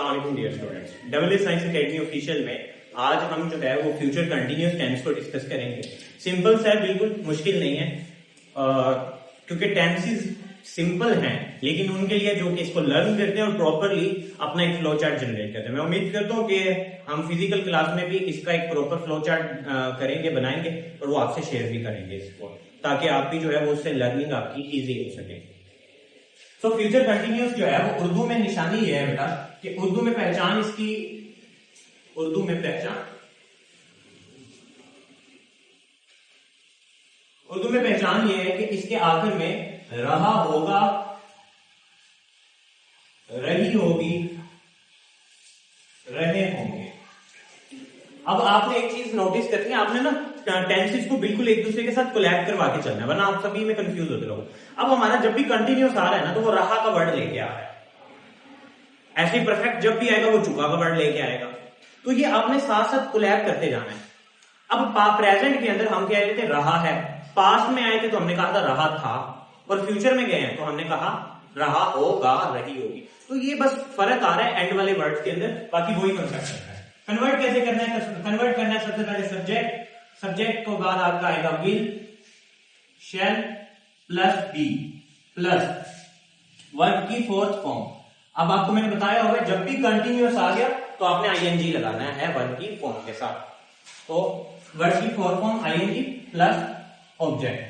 अस्सलाम वालेकुम dear students, double science academy official में आज हम जो है वो फ्यूचर कंटिन्यूअस टेंस को डिस्कस करेंगे। सिंपल सा है, बिल्कुल मुश्किल नहीं है, क्योंकि टेंसेस सिंपल हैं, लेकिन उनके लिए जो कि इसको लर्न करते हैं और प्रॉपरली अपना एक फ्लो चार्ट जनरेट करते हैं। मैं उम्मीद करता हूँ कि हम फिजिकल क्लास में भी इसका एक प्रॉपर फ्लो चार्ट करेंगे, बनाएंगे और वो आपसे शेयर भी करेंगे इसको, ताकि आप भी जो है वो उससे लर्निंग आपकी ईजी हो सके। तो फ्यूचर कंटिन्यूअस जो है वो उर्दू में निशानी ये है बेटा कि उर्दू में पहचान इसकी, उर्दू में पहचान ये है कि इसके आखिर में रहा होगा, रही होगी, रहे होंगे। अब आपने एक चीज नोटिस करनी है, आपने ना टेंसेस को बिल्कुल एक दूसरे के साथ कोलैब करवा के चलना है, वरना आप सभी में कंफ्यूज होते रहो। अब हमारा जब भी कंटिन्यूअस आ रहा है ना, तो वो रहा का वर्ड लेके आ रहा है। ऐसे ही परफेक्ट जब भी आएगा वो चुका का वर्ड लेके आएगा। तो ये आपने साथ साथ कोलैब करते जाना है। अब प्रेजेंट के अंदर हम कह रहे थे रहा है, पास्ट में आए थे तो हमने कहा था रहा था, और फ्यूचर में गए हैं तो हमने कहा रहा होगा, रही होगी। तो ये बस फर्क आ रहा है एंड वाले वर्ड्स के अंदर, बाकी वही कंसेप्ट है। कन्वर्ट कैसे करना है? कन्वर्ट करना है सबसे पहले सब्जेक्ट, सब्जेक्ट को बाद आपका आएगा will, shall plus be plus verb की फोर्थ फॉर्म। अब आपको मैंने बताया होगा जब भी कंटिन्यूअस आ गया तो आपने आईएनजी लगाना है वर्ब की फॉर्म के साथ। तो वर्ब की fourth form ING plus object,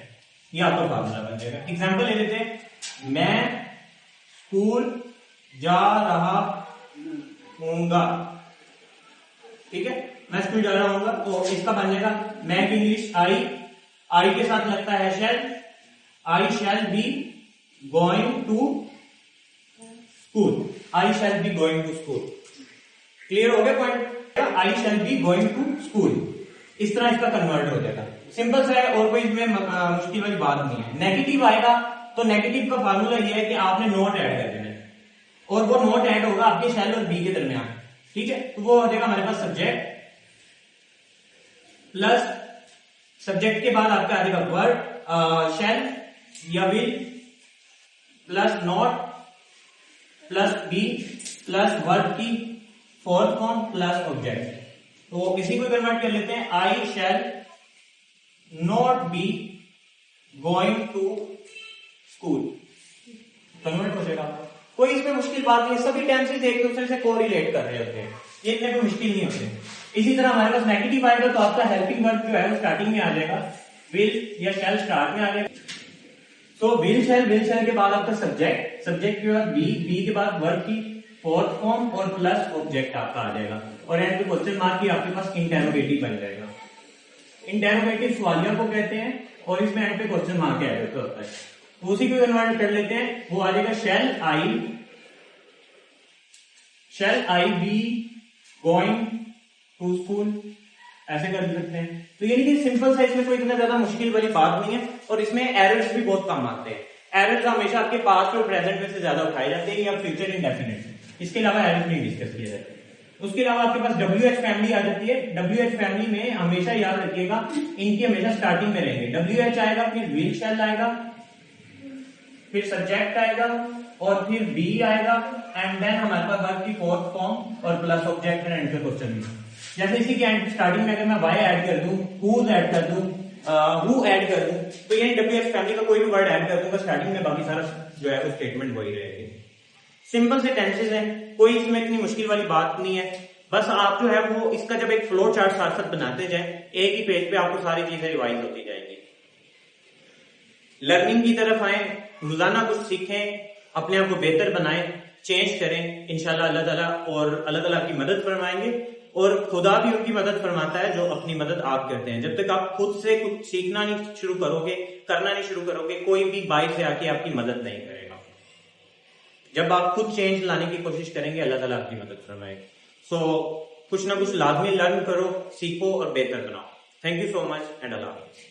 ये आपका फार्मूला बन जाएगा। एग्जाम्पल ले लेते हैं, मैं स्कूल जा रहा हूँगा, ठीक है, मैं स्कूल जा रहा हूँगा, तो इसका बन जाएगा मैं की इंग्लिश आई के साथ लगता है shall, I shall be going to school, I shall be going to school. Clear हो गया point? I shall be going to school, इस तरह इसका कन्वर्ट हो जाएगा। सिंपल सा है और कोई इसमें मुश्किल वाली बात नहीं है। नेगेटिव आएगा तो नेगेटिव का फार्मूला ये है कि आपने नोट ऐड कर देना है, और वो नोट ऐड होगा आपके शैल और बी के दरमियान, ठीक है। तो वो हो जाएगा हमारे पास सब्जेक्ट प्लस सब्जेक्ट के बाद आपका आ जाएगा वर्ड शैल या will plus not plus be plus verb की फोर्थ फॉर्म प्लस ऑब्जेक्ट। तो इसी को कन्वर्ट कर लेते हैं, I shall not be going to school, convert हो जाएगा। कोई इसमें मुश्किल बात नहीं, सभी टेंसेस एक दूसरे से कोरिलेट कर रहे होते हैं, ये इतने कोई मुश्किल नहीं होते। इसी तरह हमारे पास नेगेटिव आएगा तो आपका हेल्पिंग वर्ब जो है वो स्टार्टिंग में आ जाएगा, विल या शैल स्टार्ट में आ जाएगा। तो विल शैल के बाद आपका सब्जेक्ट, सब्जेक्ट के बाद बी के बाद वर्ब की फोर्थ फॉर्म और प्लस ऑब्जेक्ट आपका आ जाएगा, और एंड पे क्वेश्चन मार्क की आपके पास इंटेरोगेटिव बन जाएगा। इंटेरोगेटिव सवालिया को कहते हैं, और इसमें एंड पे क्वेश्चन मार्क ऐड होता है। तो उसी को कन्वर्ट कर लेते हैं, वो आ जाएगा शैल आई बी गोइंग टू स्कूल, ऐसे कर सकते हैं। तो ये नहीं, सिंपल सा, इसमें कोई इतना ज्यादा मुश्किल वाली बात नहीं है, और इसमें एरर्स भी बहुत कम आते हैं। एरर्स हमेशा आपके पास्ट और प्रेजेंट में से ज्यादा उठाए जाते हैं या फ्यूचर इंडेफिनिट, इसके अलावा एरर्स नहीं डिस्कस किए जाते। उसके अलावा आपके पास WH फैमिली आ जाती है। WH फैमिली में हमेशा याद रखिएगा, इनकी हमेशा स्टार्टिंग में रहेंगे। WH आएगा, फिर विल शैल आएगा, फिर सब्जेक्ट आएगा, और फिर बी आएगा, एंड देन हमारे पास वर्ब की फोर्थ फॉर्म और प्लस ऑब्जेक्ट एंड एंड पे क्वेश्चन। जैसे इसी के एंड स्टार्टिंग में अगर मैं वाई ऐड कर दूं, हूज ऐड कर दूं, हु ऐड कर दूं, तो यानी WH फैमिली का कोई भी वर्ड ऐड कर दूंगा स्टार्टिंग में, बाकी सारा जो है वो स्टेटमेंट वही रहेगी। सिंपल से टेंसेस हैं, कोई इसमें इतनी मुश्किल वाली बात नहीं है। बस आप जो है वो इसका जब एक फ्लो चार्ट साथ साथ बनाते जाएं, एक ही पेज पे आपको सारी चीजें रिवाइज होती जाएंगी। लर्निंग की तरफ आए, रोजाना कुछ सीखें, अपने आप को बेहतर बनाएं, चेंज करें, इंशाल्लाह अल्लाह ताला और अल्लाह ताला आपकी मदद फरमाएंगे, और खुदा भी उनकी मदद फरमाता है जो अपनी मदद आप करते हैं। जब तक आप खुद से कुछ सीखना नहीं शुरू करोगे, करना नहीं शुरू करोगे, कोई भी बाहर से आके आपकी मदद नहीं करेगा। जब आप खुद चेंज लाने की कोशिश करेंगे, अल्लाह ताला आपकी मदद फरमाएगा। सो कुछ ना कुछ लाजमी लर्न करो, सीखो और बेहतर बनाओ। Thank you so much and अल्लाह हाफिज़।